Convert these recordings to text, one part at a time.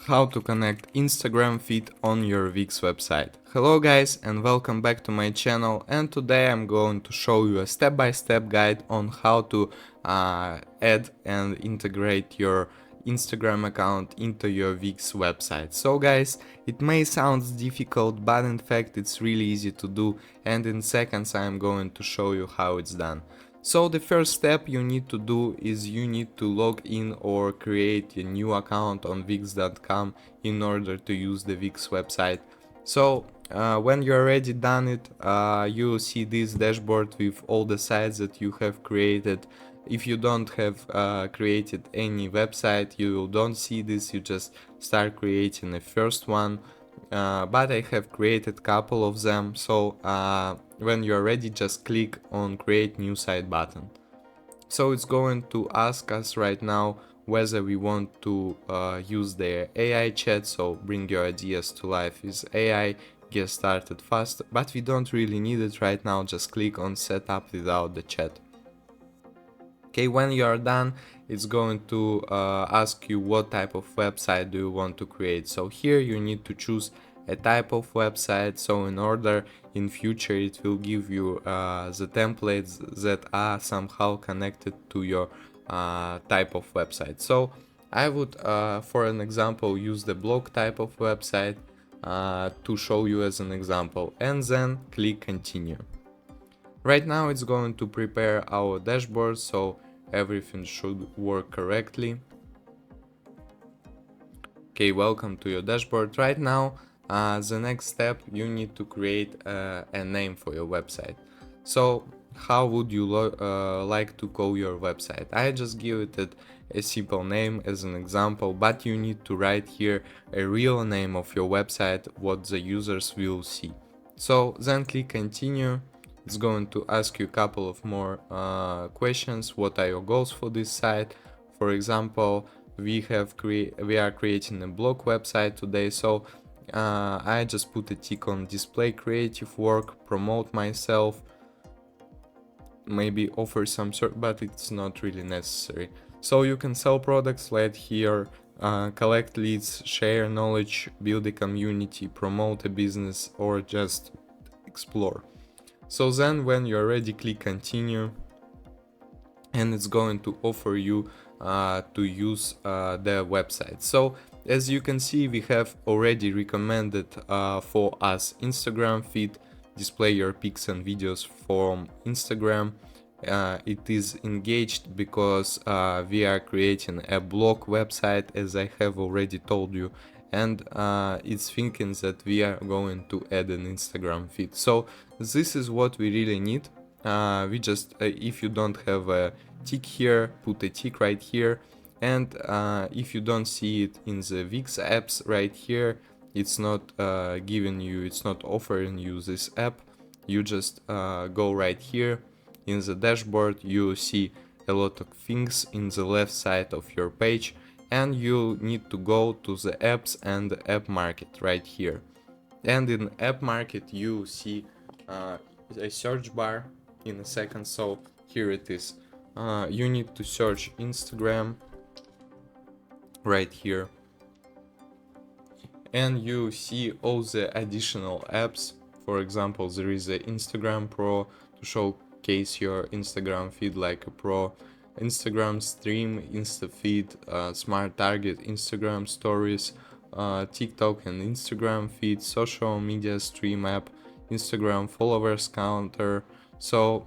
How to connect Instagram feed on your Wix website. Hello guys and welcome back to my channel, and today I'm going to show you a step-by-step guide on how to add and integrate your Instagram account into your Wix website. So guys, it may sound difficult, but in fact it's really easy to do, and in seconds I'm going to show you how it's done. So the first step you need to do is you need to log in or create a new account on Wix.com in order to use the Wix website. So when you already done it, you will see this dashboard with all the sites that you have created. If you don't have created any website, you don't see this, you just start creating the first one. But I have created couple of them, so when you're ready, just click on create new site button. So it's going to ask us right now whether we want to use the AI chat, so bring your ideas to life with AI, get started fast, but we don't really need it right now, just click on setup without the chat. Okay, when you are done, it's going to ask you what type of website do you want to create. So here you need to choose a type of website, so in order in future it will give you the templates that are somehow connected to your type of website. So I would for an example use the blog type of website to show you as an example, and then click continue. Right now it's going to prepare our dashboard, so everything should work correctly. Okay, welcome to your dashboard. Right now, the next step, you need to create a name for your website. So how would you like to call your website? I just give it a simple name as an example, but you need to write here a real name of your website, what the users will see. So then click continue. It's going to ask you a couple of more questions. What are your goals for this site? For example, we are creating a blog website today, so I just put a tick on display creative work, promote myself, maybe offer some but it's not really necessary. So you can sell products like here, collect leads, share knowledge, build a community, promote a business, or just explore. So then when you're ready, click continue, and it's going to offer you to use the website. So as you can see, we have already recommended for us Instagram feed, display your pics and videos from Instagram. It is engaged because we are creating a blog website, as I have already told you, and it's thinking that we are going to add an Instagram feed. So this is what we really need. We just if you don't have a tick here, put a tick right here, and if you don't see it in the Wix apps right here, it's not it's not offering you this app. You just go right here in the dashboard, you see a lot of things in the left side of your page, and you need to go to the apps and the app market right here. And in app market you see a search bar in a second, so here it is. You need to search Instagram right here, and you see all the additional apps. For example, there is a Instagram Pro to showcase your Instagram feed like a pro, Instagram Stream, InstaFeed, Smart Target, Instagram Stories, TikTok and Instagram feed, social media stream app, Instagram followers counter. So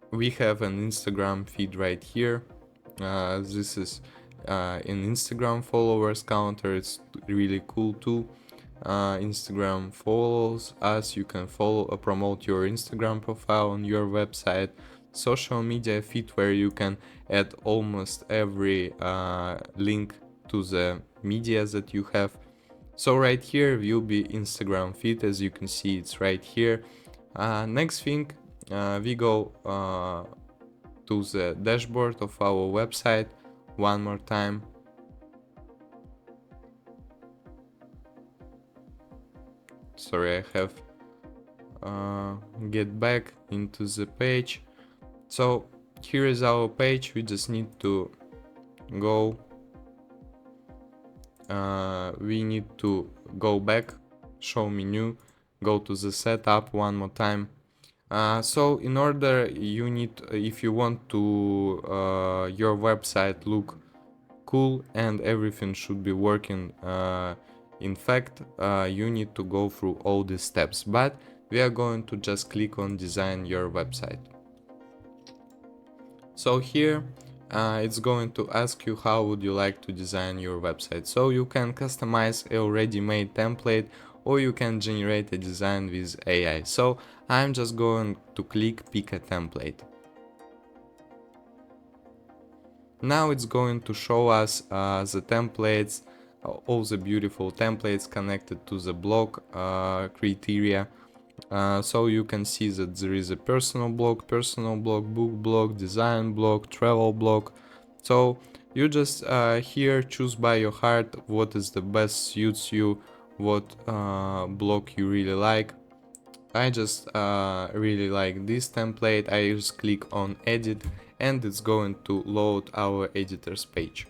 we have an Instagram feed right here. This is an Instagram followers counter. It's really cool too. Instagram follows us. You can follow or promote your Instagram profile on your website. Social media feed, where you can add almost every link to the media that you have. So right here will be Instagram feed. As you can see, it's right here. Next thing, we go to the dashboard of our website one more time. Sorry, I have get back into the page. So here is our page. We just need to go we need to go back, show menu, go to the setup one more time. So in order, you need, if you want to your website look cool and everything should be working, in fact, you need to go through all these steps, but we are going to just click on design your website. So here it's going to ask you how would you like to design your website. So you can customize a already made template, or you can generate a design with AI. So I'm just going to click pick a template. Now it's going to show us the templates, all the beautiful templates connected to the blog criteria. So you can see that there is a personal blog, book blog, design blog, travel blog. So you just here choose by your heart what is the best suits you, what blog you really like. I just really like this template. I just click on edit and it's going to load our editor's page.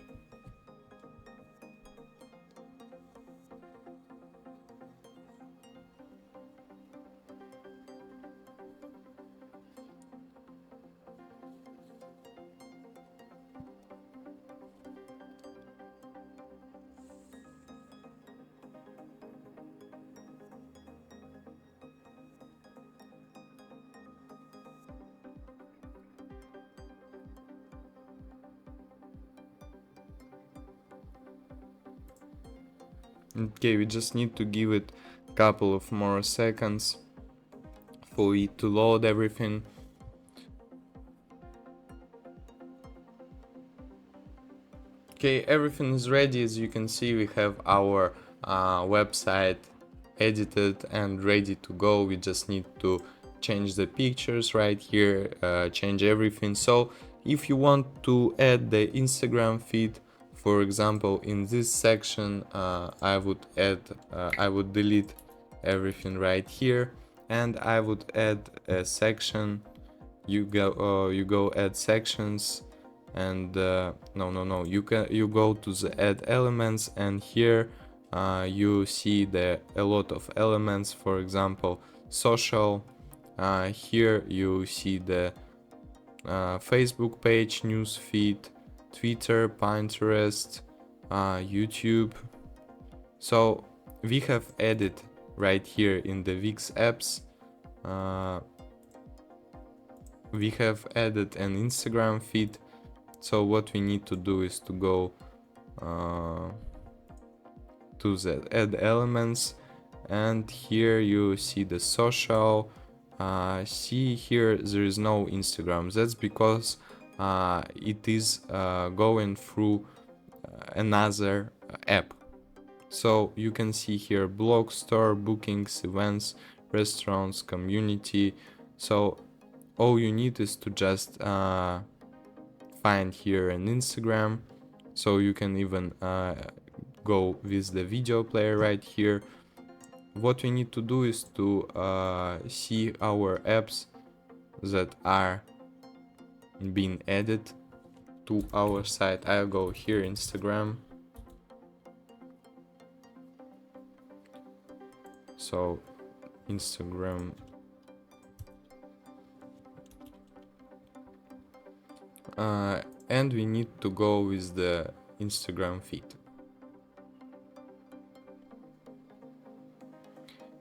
Okay, we just need to give it a couple of more seconds for it to load everything. Okay, everything is ready. As you can see, we have our website edited and ready to go. We just need to change the pictures right here, change everything. So if you want to add the Instagram feed, for example, in this section, I would delete everything right here, and I would add a section. You go add sections, and you go to the add elements, and here you see a lot of elements. For example, social. Here you see the Facebook page, news feed, Twitter, Pinterest, YouTube. So we have added right here in the Wix apps. We have added an Instagram feed. So what we need to do is to go to the add elements, and here you see the social. See here there is no Instagram. That's because it is going through another app. So you can see here blog, store, bookings, events, restaurants, community. So all you need is to just find here an Instagram. So you can even go with the video player right here. What we need to do is to see our apps that are being added to our site. I'll go here, Instagram. So Instagram. And we need to go with the Instagram feed.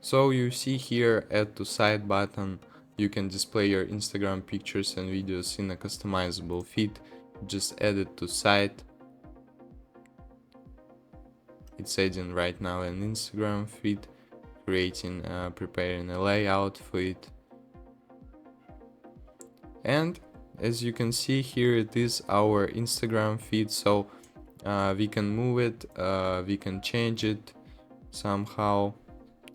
So you see here add to site button. You can display your Instagram pictures and videos in a customizable feed. Just add it to site. It's adding right now an Instagram feed, creating, preparing a layout for it. And as you can see here, it is our Instagram feed. So we can move it, we can change it somehow.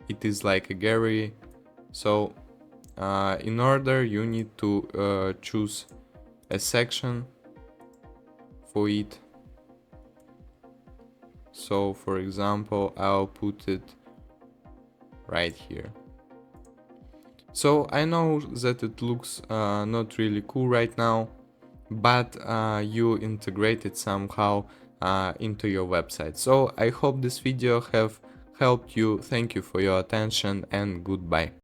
It is like a gallery. So in order, you need to choose a section for it. So for example, I'll put it right here. So I know that it looks not really cool right now, but you integrate it somehow into your website. So I hope this video have helped you. Thank you for your attention and goodbye.